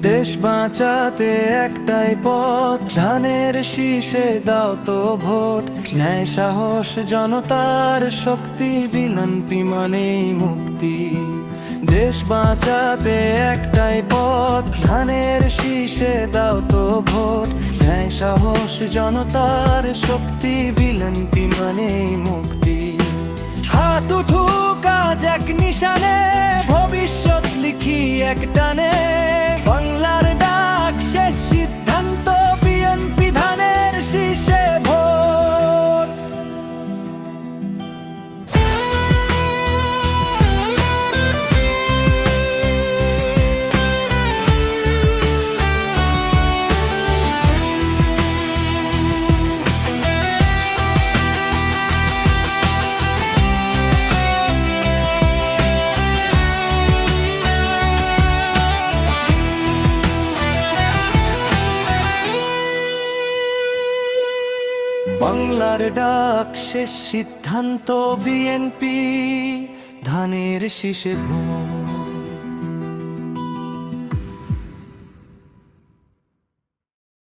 দেশ বাঁচাতে একটাই পথ, ধানের শীষে দাও তো ভোট। ন্যায় সাহস জনতার শক্তি, বিএনপি মানেই মুক্তি। দেশ বাঁচাতে একটাই পথ, ধানের শীষে দাও তো ভোট। ন্যায় সাহস জনতার শক্তি, বিএনপি মানেই মুক্তি। হাত উঠুক আজ এক নিশানে, ভবিষ্যৎ লিখি এক টানে। বাংলার ডাক শেষ সিদ্ধান্ত, বিএনপি ধানের শীষে ভোট। বাংলার ডাক শেষ সিদ্ধান্ত, বিএনপি ধানের শীষে ভোট।